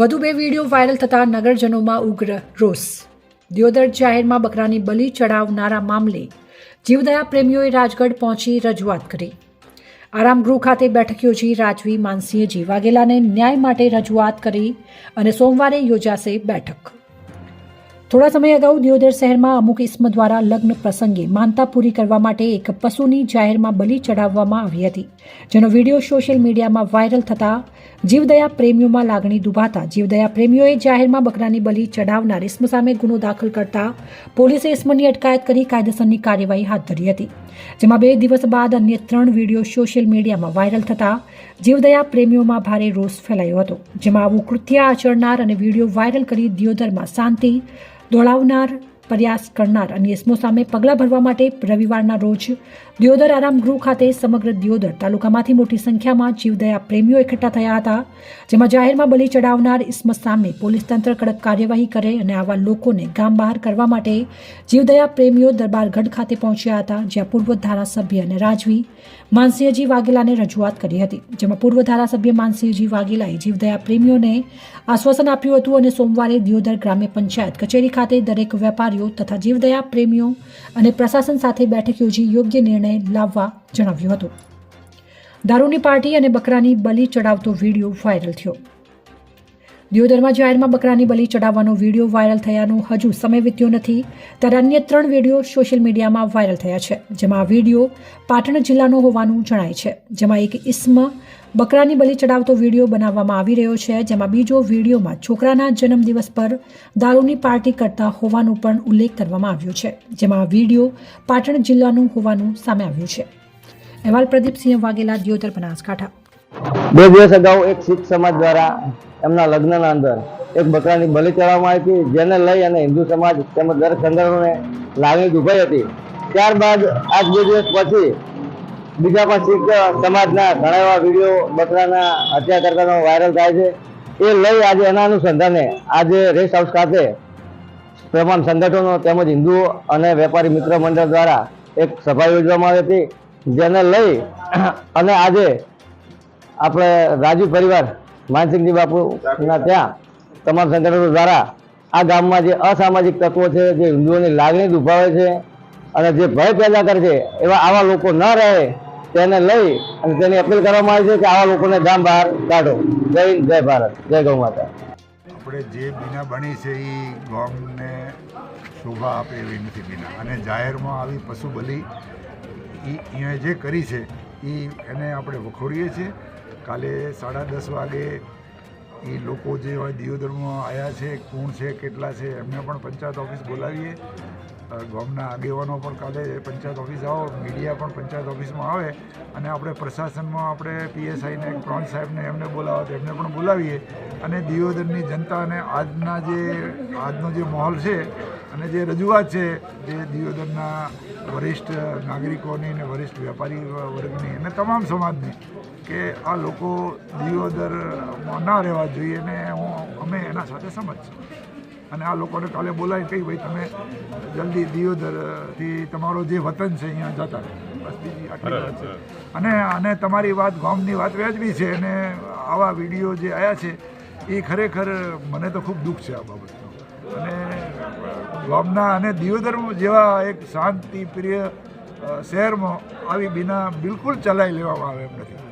વધુ બે video viral થતા નગરજનોમાં ઉગ્ર રોષ। દિયોદર જાહેરમાં બકરાની બલિ ચડાવનારા મામલે જીવદયા પ્રેમીઓએ રાજગઢ પહોંચી રજૂઆત કરી। આરામગૃહ ખાતે બેઠક યોજી રાજવી માનસિંહજી વાઘેલાને ન્યાય માટે રજૂઆત કરી અને સોમવારે યોજાશે બેઠક। થોડા સમય અગાઉ દિયોદર શહેરમાં અમુક ઇસમ દ્વારા લગ્ન પ્રસંગે માનતા પૂરી કરવા માટે એક પશુની જાહેરમાં બલિ ચડાવવામાં આવી હતી, જેનો વિડીયો સોશિયલ મીડિયામાં વાયરલ થતા જીવદયા પ્રેમીઓમાં લાગણી દુભાતા જીવદયા પ્રેમીઓએ જાહેરમાં બકરાની બલિ ચડાવનાર ઇસમ સામે ગુનો દાખલ કરતા પોલીસે ઇસમની અટકાયત કરી કાયદેસરની કાર્યવાહી હાથ ધરી હતી, જેમાં 2 દિવસ બાદ અન્ય 3 વિડીયો સોશિયલ મીડિયામાં વાયરલ થતા જીવદયા પ્રેમીઓમાં ભારે રોષ ફેલાયો હતો, જેમાં આવું કૃત્ય આચરનાર અને વિડીયો વાયરલ કરી દિયોદરમાં શાંતિ દોડાવનાર પ્રયાસ કરનાર અને ઇસમો સામે પગલાં ભરવા માટે રવિવારના રોજ દિયોદર આરામગૃહ ખાતે સમગ્ર દિયોદર તાલુકામાંથી મોટી સંખ્યામાં જીવદયા પ્રેમીઓ એકઠા થયા હતા, જેમાં જાહેરમાં બલિ ચડાવનાર ઇસમ સામે પોલીસ તંત્ર કડક કાર્યવાહી કરે અને આવા લોકોને ગામ બહાર કરવા માટે જીવદયા પ્રેમીઓ દરબારગઢ ખાતે પહોંચ્યા હતા, જ્યાં પૂર્વ ધારાસભ્ય અને રાજવી માનસિંહજી વાઘેલાને રજૂઆત કરી હતી, જેમાં પૂર્વ ધારાસભ્ય માનસિંહજી વાઘેલાએ જીવદયા પ્રેમીઓને આશ્વાસન આપ્યું હતું અને સોમવારે દિયોદર ગ્રામ્ય પંચાયત કચેરી ખાતે દરેક વેપારીઓ તથા જીવદયા પ્રેમીઓ અને પ્રશાસન સાથે બેઠક યોજી યોગ્ય નિર્ણય લાવવા જણાવ્યું હતું। દારૂની પાર્ટી અને બકરાની બલિ ચડાવતો વિડીયો વાયરલ થયો। દિયોદરમાં જાહેરમાં બકરાની બલિ ચડાવવાનો વિડીયો વાયરલ થયાનો હજુ સમય વીત્યો નથી, ત્યારે અન્ય 3 વિડીયો સોશિયલ મીડિયામાં વાયરલ થયા છે, જેમાં આ વિડીયો પાટણ જિલ્લાનો હોવાનું જણાય છે, જેમાં એક ઇસમ બકરાની બલિ ચડાવતો વિડીયો બનાવવામાં આવી રહ્યો છે, જેમાં બીજો વિડીયોમાં છોકરાના જન્મદિવસ પર દારૂની પાર્ટી કરતા હોવાનું પણ ઉલ્લેખ કરવામાં આવ્યો છે, જેમાં આ વિડીયો પાટણ જિલ્લાનું હોવાનું સામે આવ્યું છે। અહેવાલ પ્રદીપસિંહ વાઘેલા, દિયોદર, બનાસકાંઠા। 2 દિવસ અગાઉ એક શીખ સમાજ દ્વારા એમના લગ્નના અંદર એક બકરાની બલિ ચડાવવામાં આવી હતી, જેને લઈ અને હિન્દુ સમાજ તેમજ દરેક સંગઠનોને લાગણી દુભાઈ હતી। ત્યારબાદ આજ 2 દિવસ પછી બીજા પણ શીખ સમાજના ઘણા એવા વિડીયો બકરાના હત્યા કરતાનો વાયરલ થાય છે। એ લઈ આજે એના અનુસંધાને આજે રેસ્ટ હાઉસ ખાતે તમામ સંગઠનો તેમજ હિન્દુઓ અને વેપારી મિત્ર મંડળ દ્વારા એક સભા યોજવામાં આવી હતી, જેને લઈ અને આજે આપણે રાજવી પરિવાર માનસિંહજી બાપુના ત્યાં તમામ સંગઠનો દ્વારા આ ગામમાં જે અસામાજિક તત્વો છે, જે હિન્દુઓની લાગણી દુભાવે છે અને જે ભય પેદા કરે છે, એવા આવા લોકો ન રહે તેને લઈ અને તેની અપીલ કરવામાં આવી છે કે આવા લોકોને ગામ બહાર કાઢો। જય હિન્દ, જય ભારત, જય ગૌ માતા। આપણે જે બીના બની છે એ ગામને શોભા આપે એવી નથી બીના, અને જાહેરમાં આવી પશુ બલિ અહીંયા જે કરી છે એને આપણે વખોડીએ છીએ। કાલે 10:30 વાગે એ લોકો જે હોય દિયોદરમાં આવ્યા છે, કોણ છે, કેટલા છે, એમને પણ પંચાયત ઓફિસ બોલાવીએ। ગામના આગેવાનો પણ કાલે પંચાયત ઓફિસ આવો, મીડિયા પણ પંચાયત ઓફિસમાં આવે અને આપણે પ્રશાસનમાં આપણે PSIને પ્રાંત સાહેબને એમને બોલાવો તો એમને પણ બોલાવીએ અને દિયોદરની જનતાને આજનો જે માહોલ છે અને જે રજૂઆત છે જે દિયોદરના વરિષ્ઠ નાગરિકોની અને વરિષ્ઠ વેપારી વર્ગની અને તમામ સમાજની કે આ લોકો દિયોદરમાં ના રહેવા જોઈએ ને અમે એના સાથે સમજ છું અને આ લોકોને કાલે બોલાવી કહી ભાઈ તમે જલ્દી દિયોદરથી તમારો જે વતન છે અહીંયા જતા રહે, બસ બીજી આટલી વાત છે। અને તમારી વાત ગામની વાત વ્યાજબી છે અને આવા વિડીયો જે આવ્યા છે એ ખરેખર મને તો ખૂબ દુઃખ છે આ બાબતનું, અને ગામના અને દિયોદર જેવા એક શાંતિપ્રિય શહેરમાં આવી બીના બિલકુલ ચલાવી લેવામાં આવે એમ નથી,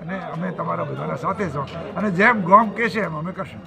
અને અમે તમારા બધાના સાથે છો અને જેમ ગામ કહેશે એમ અમે કરશું।